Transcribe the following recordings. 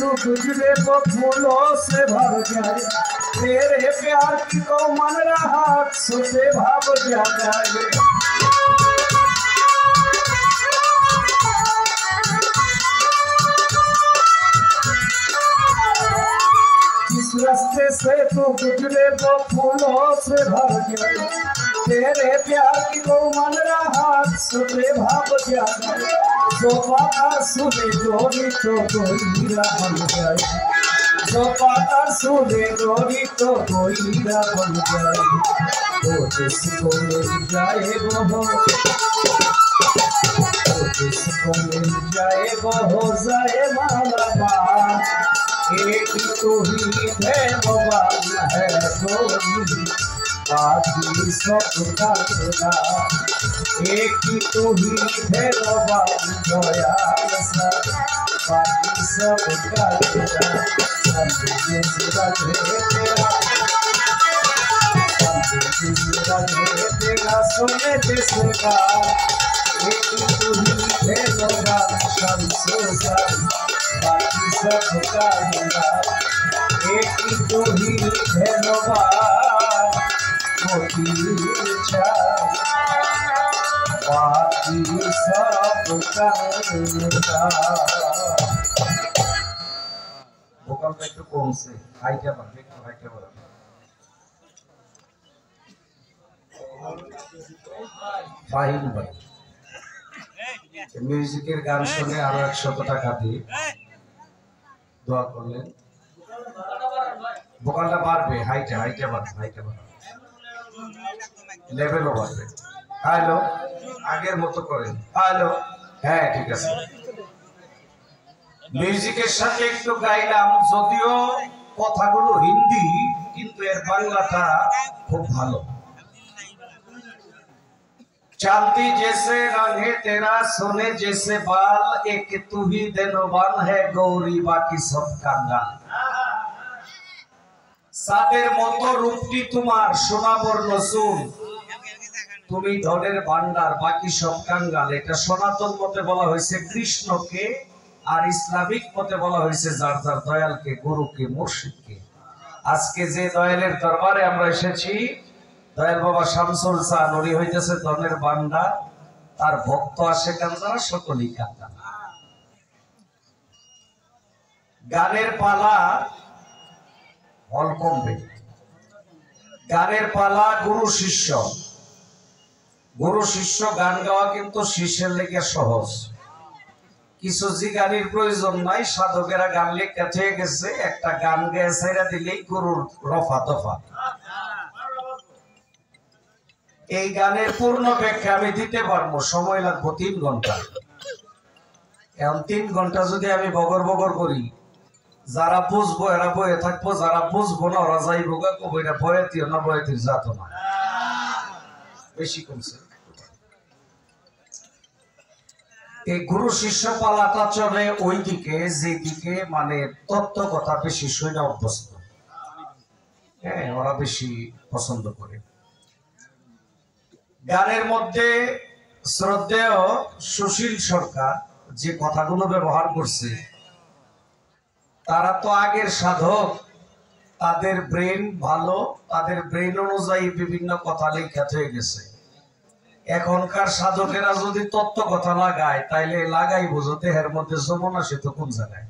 तू तुझे को फूलों से भर जाए, तेरे प्यार की को मन रहा सुबह भाव जाए। जिस रास्ते से तू गुजरे वो फूलों से भर गए, तेरे प्यार की को मन रहा सुबह भाव जाए। जो पाता सुने डोरी तो गोईरा बन जाए, जो पाता सुने डोरी तो गोईरा बन जाए। वो जिसको मिल जाए वो जिसको मिल जाए वो हो जाए मालामाल। एक तो ही है भगवान है गोरी, बाकी सब का तेरा। एक ही तो ही है भगवान दयाल सा, बाकी सब का तेरा। संदेश रहे तेरा, संदेश रहे तेरा सुने जिसका। एक ही तो ही है भगवान शमशेर, बाकी सब का तेरा। एक ही तो ही है भगवान मोती छा, बाकी सब का तेरा। ভোকালটা একটু কমছে, হাইটা বাড়বে, একটু হাইটা বাড়বে। ফাহিম ভাই মিউজিকের গান শুনে আরো 100 টাকা দিয়ে দোয়া করলেন। ভোকালটা বাড়বে, হাইটা বাড়বে, হাইটা বাড়বে, লেভেলও বাড়বে। হ্যালো, আগের মতো করেন। হ্যালো, হ্যাঁ ঠিক আছে। মিউজিকের সাথে একটু গাইলাম, যদিও কথাগুলো হিন্দি, কিন্তু এর বাংলাটা খুব ভালো। चांदी जैसे रंग है तेरा, सोने जैसे बाल, एक तू ही देनवान है गौरी, बाकी सब कांगाल। साদের মতো রূপটি তোমার, সোনা বর্ণ চুল, তুমি ধনের ভান্ডার, বাকি সব কাঙ্গাল। এটা সনাতন মতে বলা হয়েছে কৃষ্ণকে, আর ইসলামিক মতে বলা হয়েছে যার যার দয়ালকে, গুরুকে, মুর্শিদকে। আজকে যে দয়ালের দরবারে আমরা এসেছি, দয়াল বাবা শামসুল চান, উনি হইতেছে ধনের ভান্ডার, তার ভক্ত আসে কান্দারা, সকলেই কান্দা। গানের পালা হল কমবে, গানের পালা গুরু শিষ্য। গুরু শিষ্য গান গাওয়া কিন্তু শিষ্যের লেগে সহজ, কিছু জিগানির প্রয়োজন নাই। সাধকেরা গান লেখা হয়ে গেছে, একটা গান গেয়ে ছেড়ে দিলেই গুরুর রফা দফা। এই গানের পূর্ণ ব্যাখ্যা আমি দিতে পারবো, সময় লাগবো 3 ঘন্টা। এখন 3 ঘন্টা যদি আমি বগর বগর করি, যারা বুঝবো এরা বয়ে থাকবো, যারা বুঝবো না ওরা যাইবো কবো এটা বয়াতিও না, বয়াতির জাত না। বেশি কমছে। এই গুরু শিষ্য পালাটা চলে ওই দিকে যেদিকে মানে তত্ত্ব কথা বেশি শুনে অভ্যস্ত, হ্যাঁ ওরা বেশি পছন্দ করে। গানের মধ্যে শ্রদ্ধেয় সুশীল সরকার যে কথাগুলো ব্যবহার করছে, তারা তো আগের সাধক, তাদের ব্রেন ভালো, তাদের ব্রেন অনুযায়ী বিভিন্ন কথা লেখা হয়ে গেছে। এখনকার সাধকেরা যদি তত্ত্ব কথা লাগায়, তাইলে লাগাইবো যে দেহের মধ্যে যমুনা সেতু কোন জায়গায়,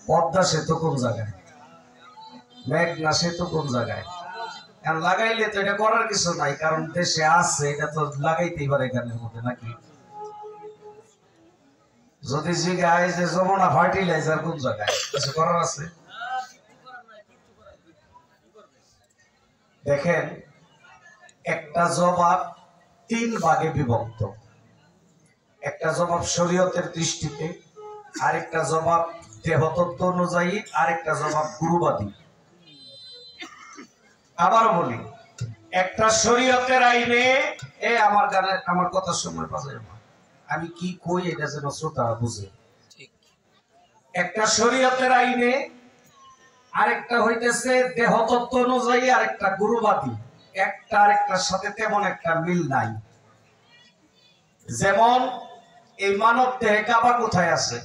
পদ্মা সেতু কোন জায়গায়, মেঘনা সেতু কোন জায়গায়। লাগাইলে তো এটা করার কিছু নাই, কারণ দেশে আছে, এটা তো লাগাইতেই পারে গানের মধ্যে নাকি। যদি জিগায় যে যমুনা ফার্টিলাইজার কোন জায়গায়, কিছু করার আছে? দেখেন, একটা জবাব 3 ভাগে বিভক্ত। একটা জবাব শরীয়তের দৃষ্টিতে, আরেকটা জবাব দেহতত্ত্ব অনুযায়ী, আরেকটা জবাব গুরুবাদী। আবার বলি, একটা শরীয়তের আইনে, আমার গানে আমার কথা সময় বাজে, আমি কি কই এটা যেন শ্রোতারা বুঝে। একটা শরীয়তের আইনে, আরেকটা হইতেছে দেহতত্ত্ব অনুযায়ী, আরেকটা গুরুবাদী। একটা আরেকটার সাথে তেমন একটা মিল নাই। যেমন এই মানব দেহে কাবা কোথায় আছে?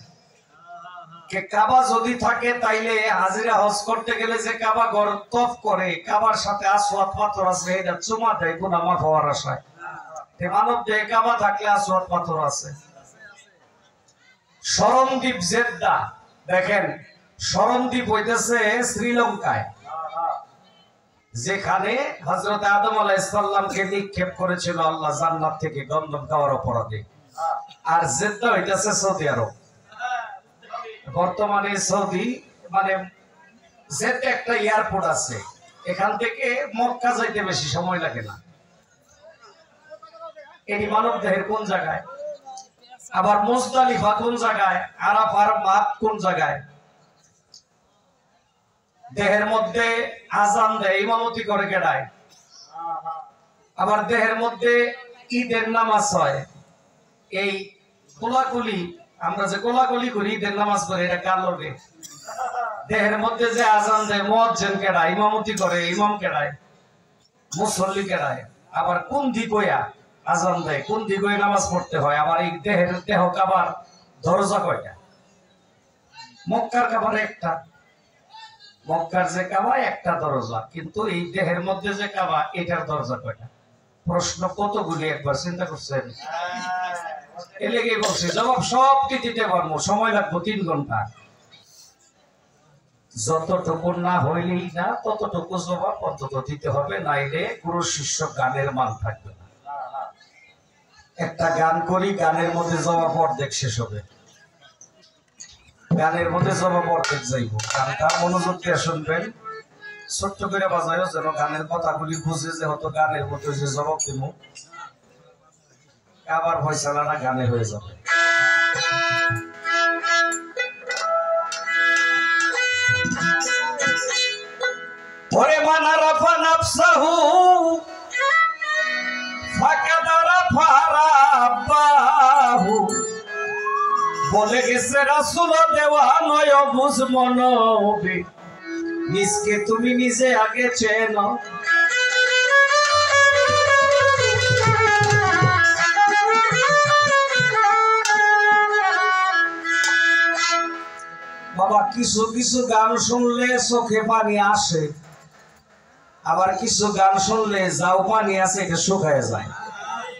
কাবা যদি থাকে তাইলে হাজিরা হজ করতে গেলে যে কাবা ঘর তফ করে, কাবার সাথে আসওয়াদ পাথর আছে, এটা চুমা দেয় গুনাহ মাফ হওয়ার আশায়। মানব দেহে কাবা থাকলে আসওয়াদ পাথর আছে। শরণদ্বীপ জেদ্দা, দেখেন শরণদ্বীপ হইতেছে শ্রীলঙ্কায়, যেখানে হযরত আদম আলাইহিস সালামকে নিক্ষেপ করেছিল আল্লাহ জান্নাত থেকে গন্ধম খাওয়ার অপরাধে। আর জেদ্দা হইতেছে সৌদি আরব। বর্তমানে সৌদি মানে জেদ্দা একটা এয়ারপোর্ট আছে, এখান থেকে মক্কা যাইতে বেশি সময় লাগে না। এটি মানব দেহের কোন জায়গায়? আবার মুজদালিফা কোন জায়গায়? আরাফার মাঠ কোন জায়গায়? দেহের মধ্যে আজান দেয়, ইমামতি করে কেডায়? আবার দেহের মধ্যে ঈদের নামাজ হয়, এই কোলাকুলি, আমরা যে কোলাকুলি করি ঈদের নামাজ পড়ে, এটা কার লোকে? দেহের মধ্যে যে আজান দেয় মুয়াজ্জিন কেডায়, ইমামতি করে ইমাম কেডায়, মুসল্লি কেডায়? আবার কোন দিক হইয়া আজান দেয়, কোন দিক হয়ে নামাজ পড়তে হয়? আবার এই দেহ কাবার দরজা কয়টা? মক্কার কাবার একটা, মক্কার যে কাবা একটা দরজা, কিন্তু এই দেহের মধ্যে যে কাবা এটার দরজা কয়টা? প্রশ্ন কতগুলি একবার চিন্তা করছেন? এলেগে বলছে জবাব সবটি দিতে পারবো, সময় লাগবে 3 ঘন্টা। যতটুকু না হইলেই না ততটুকু জবাব অন্তত দিতে হবে, নাইলে গুরু শিষ্য গানের মান থাকবে না। একটা গান করি, গানের মধ্যে জবাব অর্ধেক শেষ হবে, গানের মধ্যে জবাব অর্ধেক যাইব। গানটা মনোযোগ দিয়ে শুনবেন, ছোট্ট করে বাজায়ও যেন গানের কথাগুলি বুঝে, যে হয়তো গানের মধ্যে যে জবাব দিব আবার ফয়সালাটা গানে হয়ে যাবে। ওরে মানা রাফা নাফসাহু ফাকাদারা ফারাবাহু, বলে গেছে রাসূল দেওয়ানয় বুঝ মনবে, নিজকে তুমি নিজে আগে চেনো। বাবা কিছু কিছু গান শুনলে চোখে পানি আসে, আবার কিছু গান শুনলে যাও পানি আছে এটা শুকায় যায়।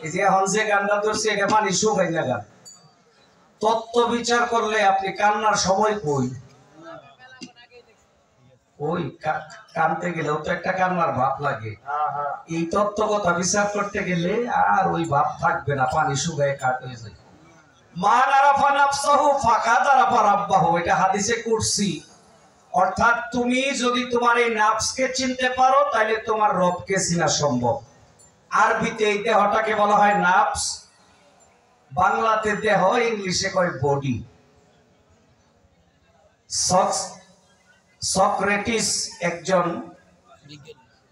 এই যে এখন যে গানটা ধরছে এটা পানি শুকায় না গান। তত্ত্ব বিচার করলে আপনি কান্নার সময় কই? ওই কানতে গেলেও তো একটা কান্নার ভাব লাগে। এই তত্ত্ব কথা বিচার করতে গেলে আর ওই ভাব থাকবে না, পানি শুকায় কাট হয়ে যায়। মান আরাফা নাফসাহু ফাকাদ আরাফা রাব্বাহু, এটা হাদিসে কুরসি। অর্থাৎ তুমি যদি তোমার এই নাফসকে চিনতে পারো তাহলে তোমার রবকে চিনা সম্ভব। আরবিতে এই দেহটাকে বলা হয় নাফস, বাংলাতে দেহ, ইংলিশে কয় বডি। সক্রেটিস একজন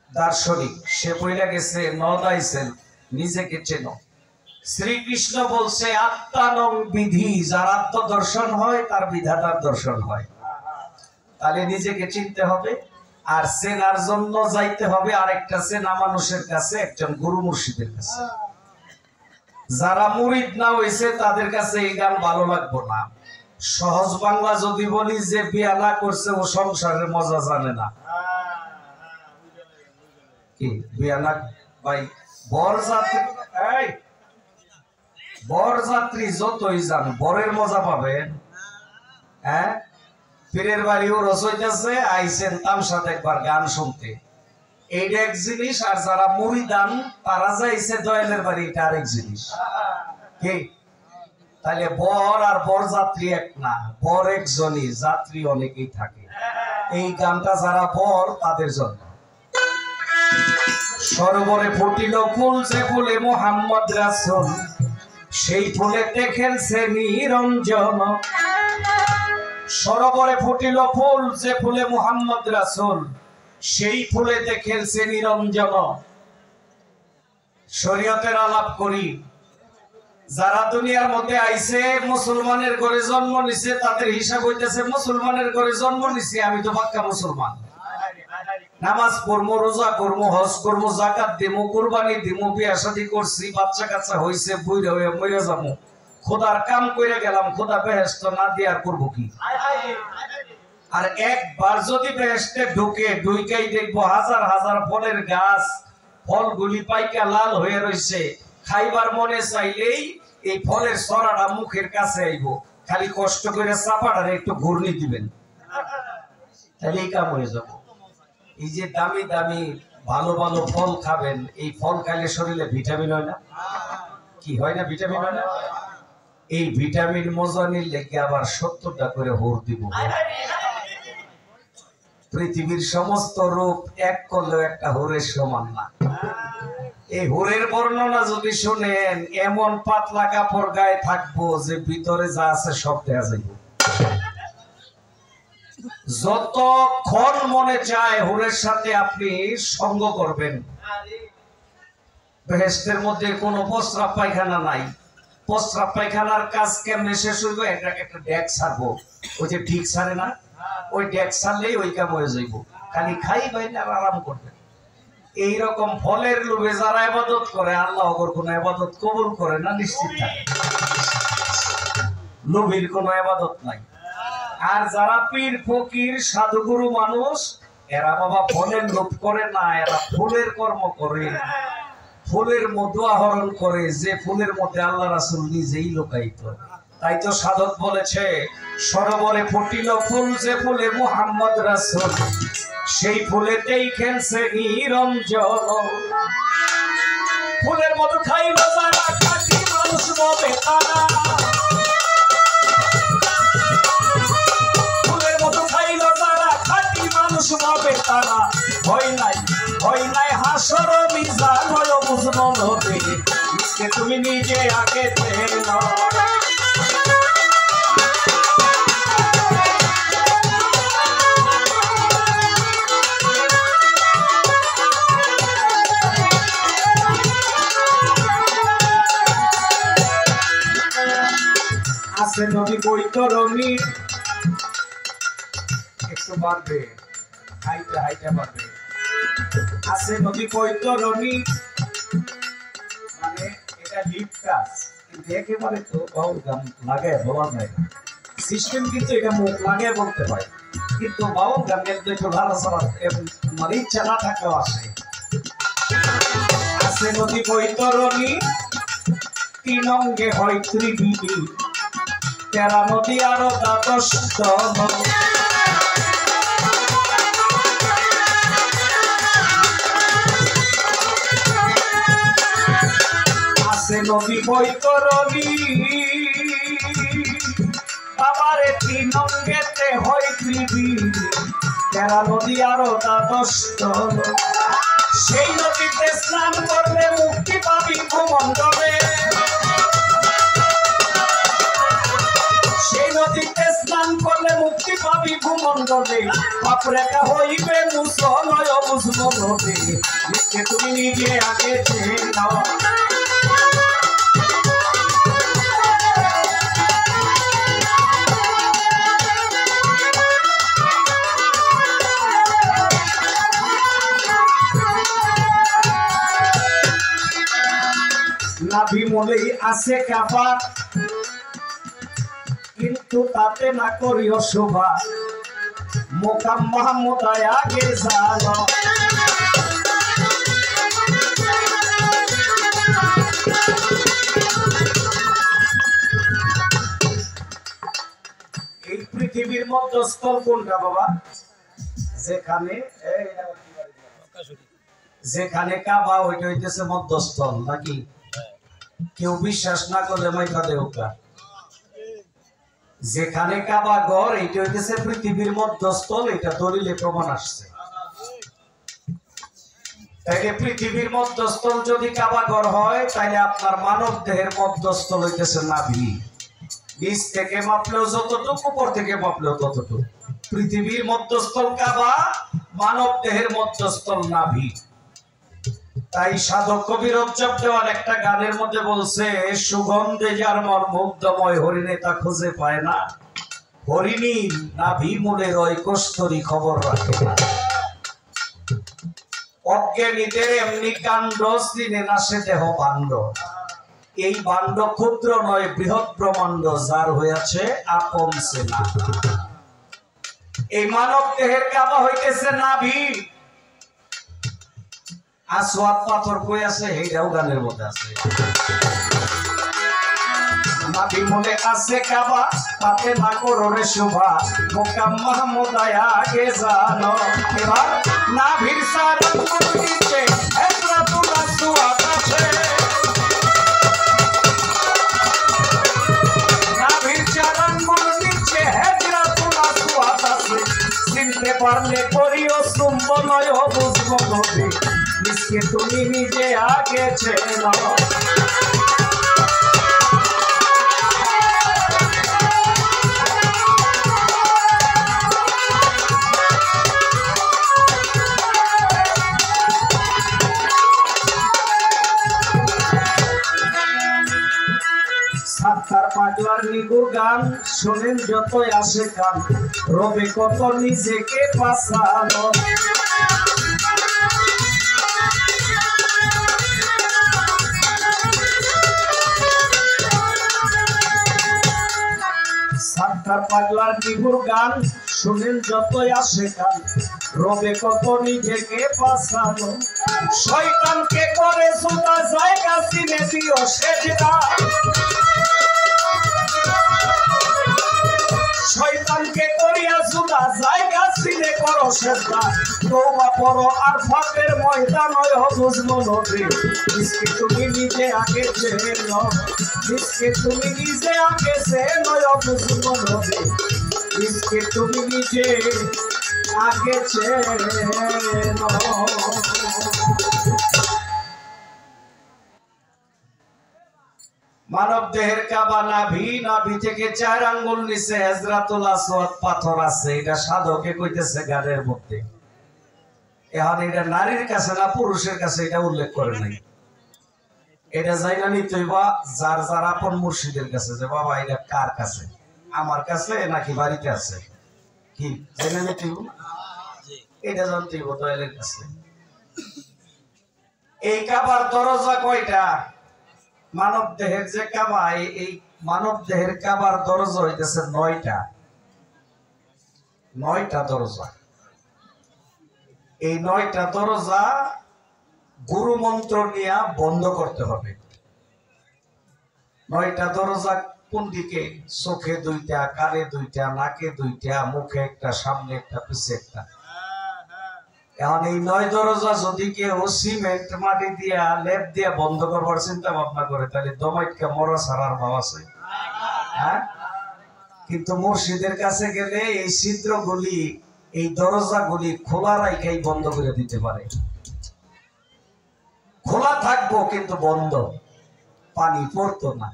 দার্শনিক, সে বইলা গেছে নো দাইসেলফ, নিজেকে চেনো। শ্রীকৃষ্ণ বলছে আত্মানং বিধি, যার আত্মদর্শন হয় তার বিধাতার দর্শন হয়। তাহলে নিজেকে চিনতে হবে, আর চেনার জন্য যাইতে হবে আরেকটা চেনা মানুষের কাছে, একজন গুরু মুর্শিদের কাছে। যারা মুরিদ না হয়েছে তাদের কাছে এই গান ভালো লাগবে না। সহজ বাংলা যদি বলি, যে বিয়া না করছে ও সংসারের মজা জানে না। কি বিয়া না ভাই, বরযাত্রী যতই যান বরের মজা পাবেন। হ্যাঁ, পীরের বাড়িও রসইতেছে, আইসেন তামসা দেখবার গান শুনতে, এইটা এক জিনিস। আর যারা মুরিদান তারা যাইছে দয়ালের বাড়ি, এটা আরেক জিনিস। কি তাহলে বর আর বরযাত্রী এক না, বর একজনই, যাত্রী অনেকেই থাকে। এই গানটা যারা বর তাদের জন্য। সরোবরে ফুটিল ফুল, যে ফুলে মুহাম্মদ রাসূল, সেই ফুলেতে খেলছে নিরঞ্জন। সরোবরে ফুটিল ফুল, যে ফুলে মুহাম্মদ রাসূল, সেই ফুলেতে খেলছে নিরঞ্জন। শরীয়তের আলাপ করি, যারা দুনিয়ার মধ্যে আইছে মুসলমানের ঘরে জন্ম নিছে, তাদের হিসাব হইতেছে মুসলমানের ঘরে জন্ম নিছে, আমি তো পাক্কা মুসলমান। নামাজ পড়বো, রোজা করবো, হজ করবো, জাকাত দিমু, কুরবানি দিমু, বিয়া শাদী করছি, বাচ্চা কাচ্চা হইছে, বুইড়া হয়ে মরে যাবো, খোদার কাম করে গেলাম, খোদা বেহেশত না দিয়ে আর করবো কি? আর একবার যদি বেহেশতে ঢুকেই দেখবো হাজার হাজার ফলের গাছ, ফলগুলি পাইকা লাল হয়ে রয়েছে, খাইবার মনে চাইলেই এই ফলের ছড়াটা মুখের কাছে আইব, খালি কষ্ট করে চাপাটারে একটু ঘূর্ণি দিবেন, তাহলে এই কাম হয়ে যাব। এই যে দামি দামি ভালো ভালো ফল খাবেন, এই ফল খাইলে শরীরে ভিটামিন হয় না? কি হয় না? ভিটামিন হয় না? এই ভিটামিন মজানির লেগে আবার 70টা করে হোর দিব। পৃথিবীর সমস্ত রূপ এক করলেও একটা হোরের সমান না। এই হোরের বর্ণনা যদি শুনেন, এমন পাতলা কাপড় গায়ে থাকবো যে ভিতরে যা আছে সব দেখা যাইব। যতক্ষণ মনে চায় হোরের সাথে আপনি সঙ্গ করবেন। বেহেশতের মধ্যে কোনো প্রস্রাব পায়খানা নাই। প্রস্রাব পায়খানার কাজ কেমনে শেষ হইব? একটা ডেক ছাড়বো, ওই যে ঠিক ছাড়ে না, ওই ডেক ছাড়লেই ওই কাম হয়ে যাইব। খালি খাইবেন আর আরাম করবেন। এইরকম ফলের লোভে যারা ইবাদত করে, আল্লাহ ওর কোনো ইবাদত কবুল করে না, নিশ্চিত থাকে। লোভীর কোনো ইবাদত নাই। আর যারা পীর ফকির সাধুগুরু মানুষ, এরা বাবা ফলের লোভ করে না, এরা ফুলের কর্ম করে, ফুলের মধু আহরণ করে, যে ফুলের মধ্যে আল্লাহ রাসূল নিজেই লোকায়িত। তাই তো সাধক বলেছে, সরোবরে ফুটিল ফুল যে ফুলে মুহাম্মদ রাসূল, সেই ফুলেতেই খেলছে নিরঞ্জন। ফুলের মধু খাইল যারা, খাঁটি মানুষ হবে তারা। ফুলের মধু খাইল যারা, খাঁটি মানুষ হবে তারা। ভয় নাই হাসর মিজান, হয় বুঝনো নবে, তুমি নিজে আগে চেনো। আছে নদী বৈতরণী, একটু বাড়বে, হাইটা বাড়বে। আছে নদী বৈতরণী, মানে এটা লিপ কাজ, কিন্তু একেবারে তো বাউল গান লাগায় বলা যায় না। সিস্টেম কিন্তু এটা মুখ লাগায় বলতে হয়, কিন্তু বাউল গান কিন্তু একটু লাড়াচাড়া মানে ইচ্ছা না থাকলেও আসে। আছে নদী বৈতরণী, 3 অঙ্গে হয় ত্রিবিধি, 13 নদী আরো 12 জন। আছে নদী বৈতরণী, বাবারে 3 অঙ্গেতে হয় ত্রিবিধি, 13 নদী আরো 12 জন। সেই নদীতে স্নান করলে মুক্তি পাবি ভূমণ্ডলে। সেই নদীতে স্নান করলে মুক্তি পাবি ভূমণ্ডলে। পাপ রেখা হইবে মুসল, বুঝলো নবে, তুমি নিজে আগে চেনো। নাভি মলেই আছে কাবা, কিন্তু তাতে না করিও শোভা, মোকাম মোহাম্মদ আগে জানো। এই পৃথিবীর মধ্যস্থল কোনটা বাবা? যেখানে কাবা, ওইটা হইতেছে মধ্যস্থল নাকি? কেউ বিশ্বাস না করলে মাইকা দেউকা। যেখানে কাবা ঘর, এইটা হইতেছে পৃথিবীর মধ্যস্থল, এটা দলিলে প্রমাণ আসছে। তাইলে পৃথিবীর মধ্যস্থল যদি কাবা ঘর হয়, তাইলে আপনার মানব দেহের মধ্যস্থল হইতেছে নাভি। নিচ থেকে মাপলেও যতটুকু, উপর থেকে মাপলেও ততটুকু। পৃথিবীর মধ্যস্থল কাবা, মানব দেহের মধ্যস্থল নাভি। তাই সাধক কবি রজ্জব দেওয়ার একটা গানের মধ্যে বলছে, সুগন্ধে যার মন মুগ্ধময়, হরিণে তা খুঁজে পায় না। হরিণী নাভি মূলে রয়, কস্তরী খবর রাখে না। অজ্ঞানীদের এমনি কাণ্ড, চিনে না সে দেহ ভাণ্ড। এই বান্ড ক্ষুদ্র নয়, বৃহৎ ব্রহ্মাণ্ড, যার হইয়াছে আপন সেনা। এই মানব দেহের কাবা হইতেছে নাভি। আসওয়াদ পাথর কই আছে? এইটাও গানের মধ্যে আছে। নাভি মনে আছে কাবা, তাতে না করো রে শোভা, মোকাম মাহমুদ আগে জানো। এবার নাভির সারণ নিচে হযরতুল আসওয়াদ আছে, নাভির চারণ নিচে হযরতুল আসওয়াদ আছে। চিনতে পারলে করিও চুম্বন, বুঝবো নবী মিসকে তুমি নিজে আগে চেনো। সাত্তার পাগলার নিগুর গান শোনেন যতই আসে কান, রবে কত নিজেকে বাঁচানো। সাত্তার পাগলার নিগুর গান শোনেন যতই আসে কান, রবে কত নিজেকে বাঁচানো। শয়তানকে করে সুতা জায়গা চিনে দিও সেজদা, শয়তানকে করিয়া সুদা জায়গা চিনে করো সেজদা। তওবা করো আর ফাকের ময়দান হয় বুঝবো নবী মিসকে তুমি নিজে আগে চেনো, মিসকে তুমি নিজে আগে চেনো বুঝবো নবী মিসকে তুমি নিজে আগে চেনো। মানব দেহের কাবা নাভি, নাভি থেকে 4 আঙ্গুল নিচে হযরতুল আসওয়াদ পাথর আছে। এটা সাধকে কইতেছে গানের মধ্যে। এখন এটা নারীর কাছে না পুরুষের কাছে এটা উল্লেখ করে নাই। এটা জানা নিতেই বা যার যার আপন মুর্শিদের কাছে, যে বাবা এটা কার কাছে, আমার কাছে নাকি বাড়িতে আছে, কি জানা নিতেই এটা জানতেই দয়ালের কাছে। এই কাবার দরজা কয়টা? মানব দেহের যে কাবা, এই মানব দেহের কাবার দরজা হইতেছে 9টা। 9টা দরজা। এই 9টা দরজা গুরু মন্ত্র নিয়ে বন্ধ করতে হবে। 9টা দরজা কোন দিকে? চোখে 2টা, কানে 2টা, নাকে 2টা, মুখে একটা, সামনে একটা, পিছে একটা। এখন এই 9 দরজা যদি কেউ সিমেন্ট মাটি দিয়া লেপ দিয়া বন্ধ করবার চিন্তা ভাবনা করে, তাহলে দমাইটকা মরা ছাড়ার ভাব আছে। হ্যাঁ, কিন্তু মুর্শিদের কাছে গেলে এই ছিদ্রগুলি, এই দরজাগুলি খোলা রাখাই বন্ধ করে দিতে পারে। খোলা থাকবো কিন্তু বন্ধ, পানি পড়তো না।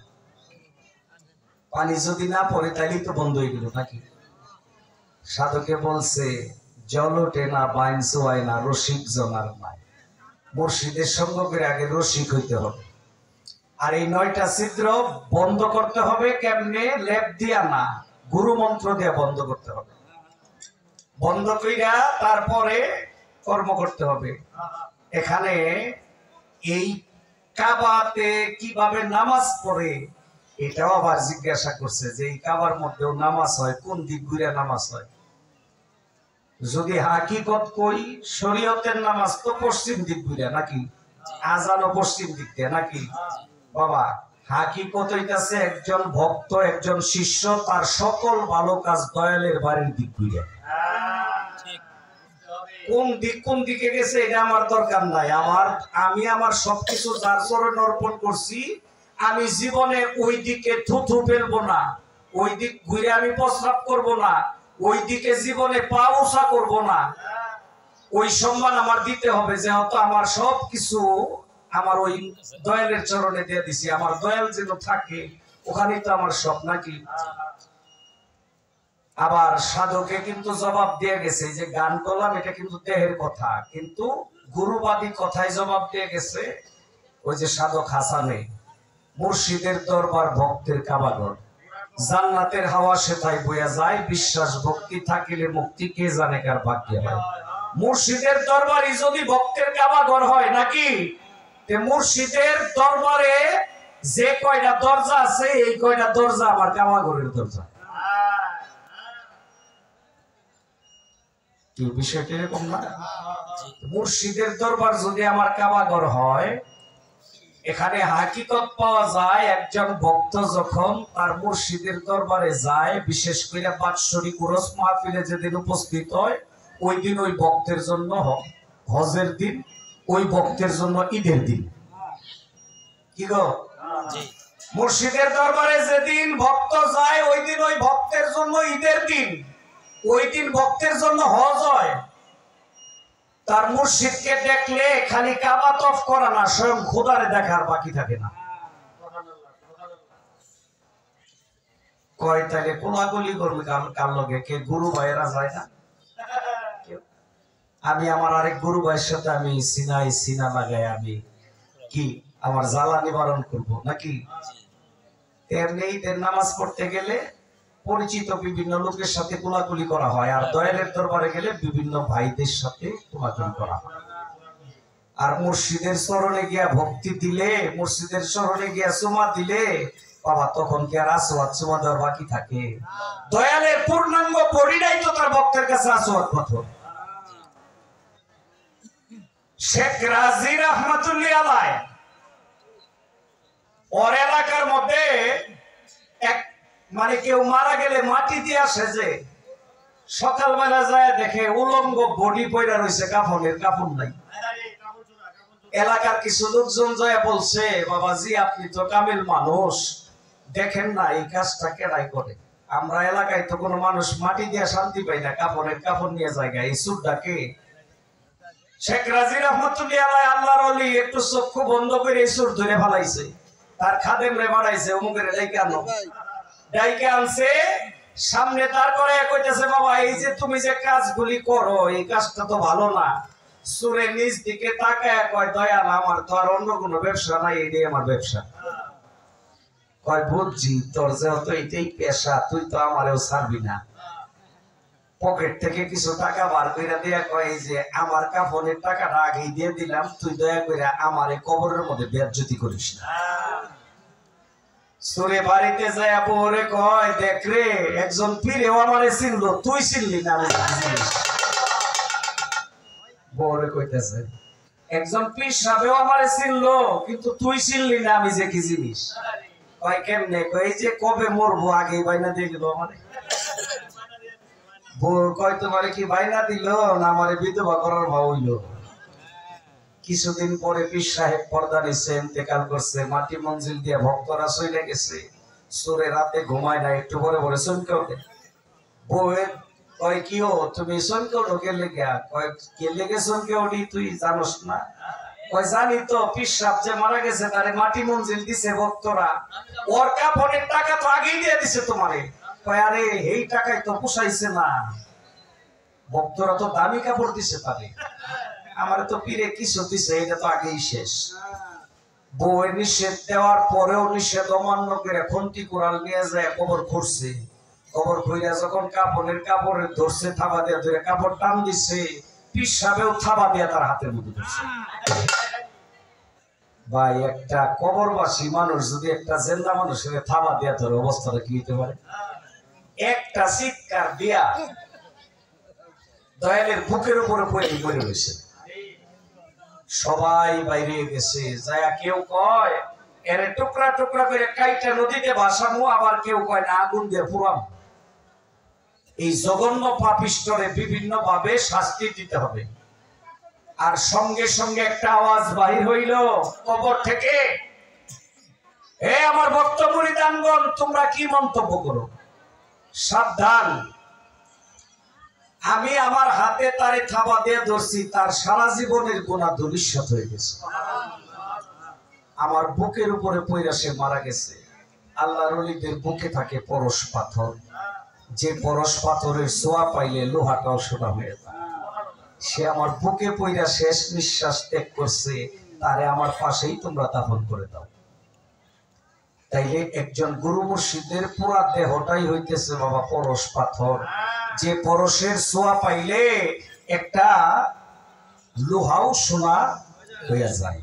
পানি যদি না পড়ে তাহলে তো বন্ধ হয়ে গেল নাকি? সাধকে বলছে জল ওঠে না, বাইন সোয়ায় না, রসিক জনার নাই। মুর্শিদের সঙ্গ করে আগে রসিক হইতে হবে। আর এই 9টা ছিদ্র বন্ধ করতে হবে কেমনে? লেপ দিয়া না, গুরু মন্ত্র দিয়া বন্ধ করতে হবে। বন্ধ কইরা তারপরে কর্ম করতে হবে। এখানে এই কাবাতে কিভাবে নামাজ পড়ে এটাও আবার জিজ্ঞাসা করছে, যে এই কাবার মধ্যেও নামাজ হয়, কোন দিক ঘুরে নামাজ হয়? যদি হাকিকত কই, শরীয়তের নামাজ তো পশ্চিম দিক ঘুরে নাকি? আজানও পশ্চিম দিক দিয়ে নাকি? বাবা, হাকিকত হইতাছে একজন ভক্ত, একজন শিষ্য তার সকল ভালো কাজ দয়ালের বাড়ির দিক ঘুরে। কোন দিকে গেছে এটা আমার দরকার নাই। আমি আমার সবকিছু যার চরণে অর্পণ করছি। আমি জীবনে ওই দিকে থুথু ফেলবো না, ওই দিক ঘুরে আমি প্রস্রাব করব না, ওই দিকে জীবনে পা উঁচা করবো না। ওই সম্মান আমার দিতে হবে, যেহেতু আমার সবকিছু আমার ওই দয়ালের চরণে দিয়ে দিছি। আমার দয়াল যেন থাকে ওখানেই তো আমার সব নাকি? আবার সাধকে কিন্তু জবাব দিয়ে গেছে, যে গান করলাম এটা কিন্তু দেহের কথা, কিন্তু গুরুবাদী কথায় জবাব দিয়ে গেছে। ওই যে সাধক হাসানে, মুর্শিদের দরবার ভক্তের কাবাগর, জান্নাতের হাওয়া সেথায় বইয়া যায়, বিশ্বাস ভক্তি থাকিলে মুক্তি কে জানে কার ভাগ্যে হয়। মুর্শিদের দরবারই যদি ভক্তের কাবাগর হয় নাকি, তে মুর্শিদের দরবারে যে কয়টা দরজা আছে এই কয়টা দরজা আমার কাবাঘরের দরজা। কি বিষয়টা এরকম না? মুর্শিদের দরবার যদি আমার কাবাঘর হয়, এখানে হাকিকত পাওয়া যায় একজন ভক্ত যখন তার মুর্শিদের দরবারে যায়, বিশেষ করে বাৎসরিক উরস মাহফিলে যেদিন উপস্থিত হয়, ওই দিন ওই ভক্তের জন্য হজের দিন, ওই ভক্তের জন্য ঈদের দিন। কি গো, মুর্শিদের দরবারে যেদিন ভক্ত যায় ওই দিন ওই ভক্তের জন্য ঈদের দিন, ওই দিন ভক্তের জন্য হজ হয়। তার মুর্শিদকে দেখলে খালি কাবা তফ করা না, স্বয়ং খোদারে দেখার বাকি থাকে না। কয় তাইলে কোলাগুলি করবে কার লগে? কে গুরু ভাইয়েরা যায় না? আমি আমার আরেক গুরু ভাইয়ের সাথে আমি সিনা লাগাই আমি কি আমার জ্বালা নিবারণ করবো নাকি? এমনি ঈদের নামাজ পড়তে গেলে পরিচিত বিভিন্ন লোকের সাথে কোলাকুলি করা হয়, আর দয়ালের দরবারে গেলে বিভিন্ন ভাইদের সাথে কোলাকুলি করা হয়। আর মুর্শিদের চরণে গিয়া ভক্তি দিলে, মুর্শিদের চরণে গিয়া চুমা দিলে বাবা, তখন কি আর আসওয়াদ চুমা দেওয়ার বাকি থাকে? দয়ালের পূর্ণাঙ্গ বডিটাই তো তার ভক্তের কাছে আসওয়াদ পাথর। শেখ রাজি রহমাতুল্লাহ আলাইহি ওর এলাকার মধ্যে এক মানে কেউ মারা গেলে মাটি দিয়ে আসে, যে সকালবেলা যায় দেখে উলঙ্গ বডি পয়রা রয়েছে, কাফনের কাপড় নাই। এলাকার কিছু লোকজন যায় বলছে, বাবাজি আপনি তো কামিল মানুষ, দেখেন না এই কাজটা কেডাই করে? আমরা এলাকায় তো কোনো মানুষ মাটি দিয়ে শান্তি পাই না, কাফনের কাপড় নিয়ে জায়গা, এই সুরটাকে শেখ রাজি রহমতুল্লাহ আলাইহি আল্লাহর ওলি একটু চক্ষু বন্ধ করে এই সুর ধরে ফেলাইছে, তার খাদেম রে বাড়াইছে, অমুকের ডাইকে আনো, ডাইকে আনছে সামনে, তারপরে কইতেছে বাবা এই যে তুমি যে কাজগুলি করো এই কাজটা তো ভালো না। সুরে নিজ দিকে তাকায় কয়, দয়াল আমার তো আর অন্য কোনো ব্যবসা নাই, এটাই আমার ব্যবসা। কয় বুঝছি, তোর যেহেতু এটাই পেশা, তুই তো আমারেও ছাড়বি না। পকেট থেকে কিছু টাকা বার করে দেয়া কয়, যে আমার কাফনের টাকাটা আগেই দিয়ে দিলাম, তুই দয়া করে আমারে কবরের মধ্যে বেজ্জতি করিস না। সুরে বাড়িতে যায় বউরে কয়, দেখ রে একজন পীরেও আমারে চিনলো, তুই চিনলি না। বউরে কইতেছে, একজন পীর সাহেবও আমারে চিনলো, কিন্তু তুই চিনলি না আমি যে কি জিনিস। কয় কেমনে? কয় এই যে কবে মরবো আগে বাইনা দিয়ে গেল আমারে। বউ কয় তোমারে কি বাইনা দিল না আমারে বিধবা করার ভাব হইলো? কিছুদিন পরে পীর সাহেব পর্দা নিচ্ছে, ইন্তেকাল করছে, মাটি মঞ্জিল দিয়ে ভক্তরা চলে গেছে। সুরে রাতে ঘুমায় না, একটু পরে পরে চমকে ওঠে। বউয়ের কয় কি ও তুমি চমকে ওঠো কে লেগে? কয় কে লেগে চমকে উঠি তুই জানোস না? কয় জানি তো, পীর সাহেব যে মারা গেছে তারে মাটি মঞ্জিল দিছে ভক্তরা, ওর কাফনের টাকা তো আগেই দিয়ে দিছে তোমারে। কয় আরে এই টাকায় তো পোষাইছে না, ভক্তরা তো দামি কাপড় দিছে তারে, আমার তো পীরে কিছু দিছে, এটা তো আগেই শেষ। বউয়ের নিষেধ দেওয়ার পরেও নিষেধ অমান্য করে খন্তি কোরাল নিয়ে যায় কবর খুঁড়ছে। কবর খুঁড়িয়া যখন কাপড়ের কাপড়ে ধরছে, থাবা দিয়ে ধরে কাপড় টান দিচ্ছে, পীর সাহেবেও থাবা দিয়ে তার হাতের মধ্যে ধরছে। ভাই একটা কবরবাসী মানুষ যদি একটা জিন্দা মানুষের থাবা দিয়ে ধরে, অবস্থাটা কি হতে পারে? একটা চিৎকার দিয়া দয়ালের বুকের উপরে পড়ে রয়েছে। সবাই বাইরে গেছে, যায় কেউ কয় এর টুকরা টুকরা করে কাইটা নদীতে ভাসামু, আবার কেউ কয় না আগুন দিয়ে পুরাম। এই জঘন্য পাপিষ্ঠরে বিভিন্ন ভাবে শাস্তি দিতে হবে। আর সঙ্গে সঙ্গে একটা আওয়াজ বাহির হইল কবর থেকে, হে আমার ভক্ত মুরিদানগণ, তোমরা কি মন্তব্য করো? সাবধান, আমি আমার হাতে তারে থাবা দিয়ে ধরছি, তার সারা জীবনের গুনাহ ধূলিসাৎ হয়ে গেছে, আমার বুকের উপরে পইরা সে মারা গেছে। আল্লাহর ওলিদের বুকে থাকে পরশ পাথর, যে পরশ পাথরের ছোঁয়া পাইলে লোহাটাও সোনা হয়ে যায়। সে আমার বুকে পইরা শেষ নিঃশ্বাস ত্যাগ করছে, তারে আমার পাশেই তোমরা দাফন করে দাও। তাইলে একজন গুরু মুর্শিদের পুরা দেহটাই হইতেছে বাবা পরশ পাথর, যে পরশের ছোঁয়া পাইলে একটা লোহাও সোনা হইয়া যায়।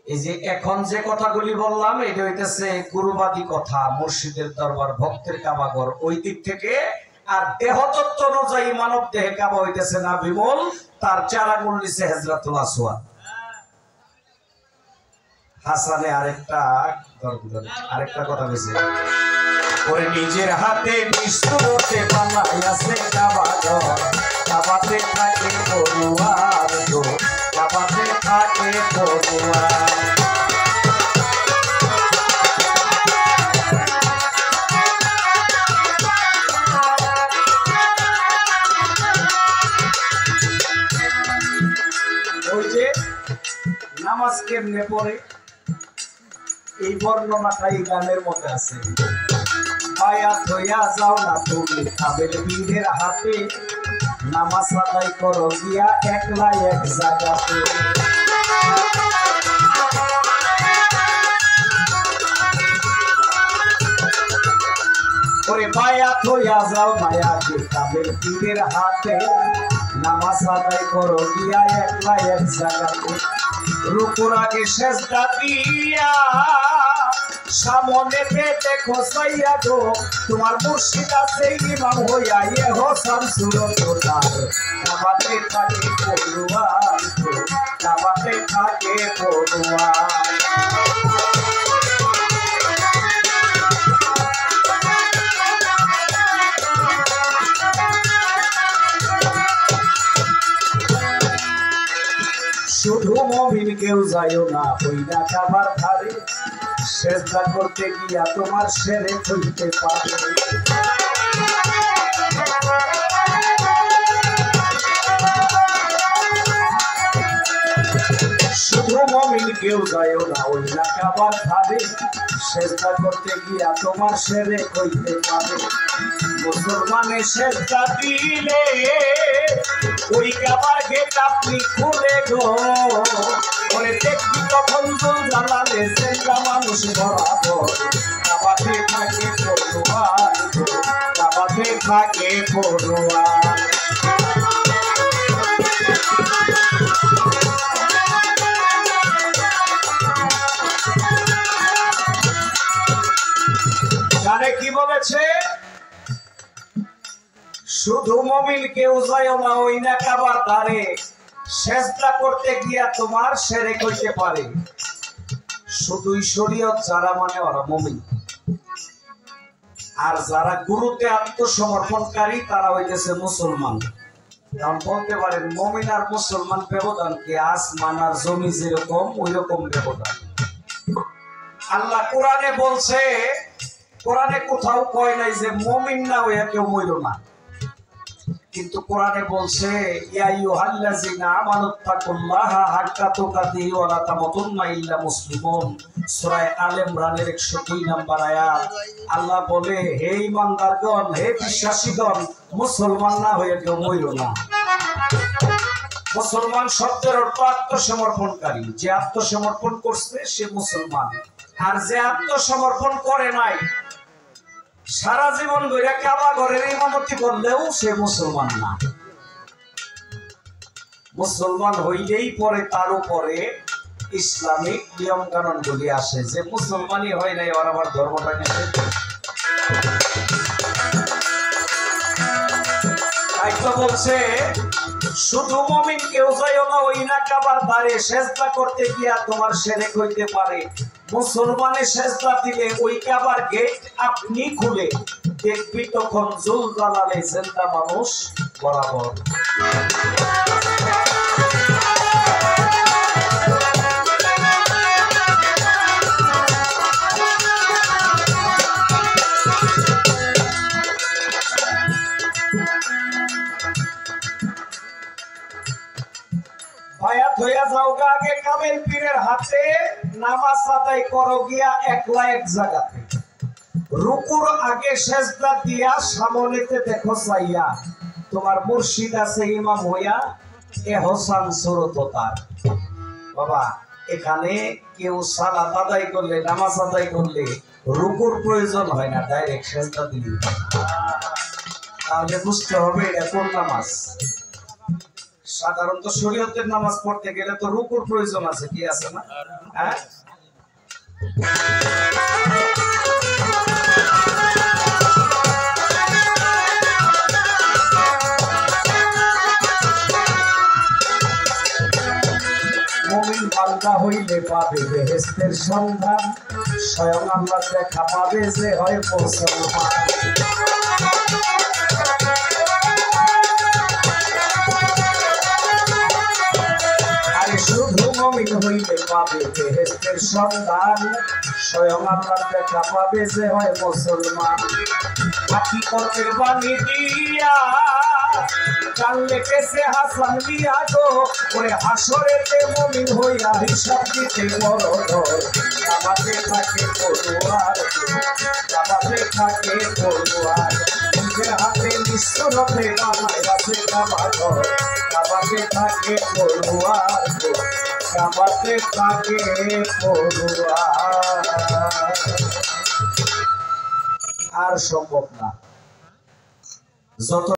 এই যে এখন যে কথাগুলি বললাম এটা হইতেছে গুরুবাদী কথা, মুর্শিদের দরবার, ভক্তের কাবাগর ওই দিক থেকে। আর দেহতত্ত্ব অনুযায়ী মানব দেহে কাবা হইতেছে না বিমল, তার চার আঙুল নিচে হযরতুল আসওয়াদ। হাসানে আরেকটা কথা বলেছে, ওরে নিজের হাতে বিষ্ণুতে বানাইয়াছে কাবাগর, কাবাতে থাকে পড়ুয়ার গো, কাবাতে থাকে পড়ুয়ার। ওই যে নামাজ কেমনে পড়ে এই বর্ণনাটা এই গানের মধ্যে আছে। বায়াত হইয়া যাও না তুমি কাবের পীরের হাতে, নামাজ আদায় করো গিয়া একলা এক জায়গাতে। ওরে বায়াত হইয়া যাও মায়া কাবের পীরের হাতে, নামাজ আদায় করো গিয়া একলা এক জায়গাতে। রুকুর আগে সেজদা দিয়া সামনে দেখো সাইয়া গো, তোমার মুর্শিদ আছে ইমাম হইয়া এ হোসেন সুরতদার, কাবাতে থাকে পড়ুয়ার গো, কাবাতে থাকে পড়ুয়ার। শুধু মুমিন কেউ যাইও না ওই না কাবার ধারে, সেজদা করতে গিয়া তোমার সেরে হইতে পারে। শুধু মুমিন কেউ যাইও না ওই না কাবার ধারে, সেজদা করতে গিয়া তোমার সেরে হইতে পারে। মুসলমানে সেজদা দিলে ওই কাবার গেট আপনি খুলে গো, ওরে দেখবি তখন জল জ্বালালে সেজদা মানুষ বরাবর, কাবাতে থাকে পড়ুয়ার গো, কাবাতে থাকে পড়ুয়ার। গানে কি বলেছে? শুধু মুমিন কেউ যায় না ওই না কাবার ধারে, সেজদা করতে গিয়া তোমার সেরে কইতে পারে। শুধুই শরীয়ত যারা মানে ওরা মুমিন, আর যারা গুরুতে আত্মসমর্পণকারী তারা হইতেছে মুসলমান। এখন বলতে পারেন মুমিন আর মুসলমান ব্যবধান কি? আসমান আর জমি যেরকম ওই রকম ব্যবধান। আল্লাহ কোরআনে বলছে, কোরআনে কোথাও কয় নাই যে মুমিন না হইয়া কেউ মইল না, কিন্তু কোরআনে বলছে ইয়া আইয়ুহাল্লাযিনা আমানুত্তাকুল্লাহা হাক্কা তুকাতিহি ওয়া লা তামুতুন্না ইল্লা মুসলিমুন। সূরা আলে ইমরানের 102 নম্বর আয়াত। আল্লাহ বলে, হে ঈমানদারগণ, হে বিশ্বাসীগণ, মুসলমান না হয়ে কেউ মইল না। মুসলমান শব্দের অর্থ আত্মসমর্পণকারী। যে আত্মসমর্পণ করছে সে মুসলমান, আর যে আত্মসমর্পণ করে নাই, সারা জীবন ধরে কাবা ঘরের ইমামতি করলেও সে মুসলমান না। মুসলমান হইলেই পরে তার উপরে ইসলামিক নিয়ম কানুন গুলি আসে। যে মুসলমানই হয় নাই ওর আবার ধর্মটা কেটে। তাই তো বলছে শুধু মুমিন কেউ যাইও না ওই না কাবার ধারে, সেজদা করতে গিয়া তোমার শিরক হইতে পারে। মুসলমানে সেজদা দিলে ওই কাবার গেট আপনি খুলে দেখবি তখন জুলজালালে জিন্দা মানুষ বরাবর। বায়াত হইয়া যাওগা আগে কামেল পীরের হাতে, নামাজ আদায় করো গিয়া একলা এক জায়গাতে। রুকুর আগে সেজদা দিয়া সামনেতে দেখো চাইয়া, তোমার মুর্শিদ আছে ইমাম হইয়া এ হোসেন সুরত তার। বাবা এখানে কেউ সালাত আদায় করলে, নামাজ আদায় করলে রুকুর প্রয়োজন হয় না, ডাইরেক্ট সেজদা দিলে। তাহলে বুঝতে হবে এটা কোন নামাজ। সাধারণত শরীয়তের নামাজ পড়তে গেলে তো রুকুর প্রয়োজন আছে, কি আছে না? হ্যাঁ, মুমিন বান্দা হইলে পাবে বেহেশতের সন্ধান, স্বয়ং আল্লাহ দেখা পাবে যে হয় মুসলমান। আরে শুধু মুমিন হইলে পাবে বেহেশতের সন্ধান, স্বয়ং আল্লাহ দেখা পাবে যে হয় মুসলমান। হাকিকতের বাণী দিয়া জানলে কেসে হাসান দিয়া গো, ওরে হাসরেতে মুমিন হইয়া হিসাব দিতে বড় ধর। জামাতে থাকে পড়ুয়ার, জামাতে থাকে পড়ুয়ার, নিজের হাতে নিঃস্বরতে বানায় রাখে কাবা ঘর। জামাতে থাকে পড়ুয়ার, জামাতে থাকে পড়ুয়ার। আর সম্ভব না, যত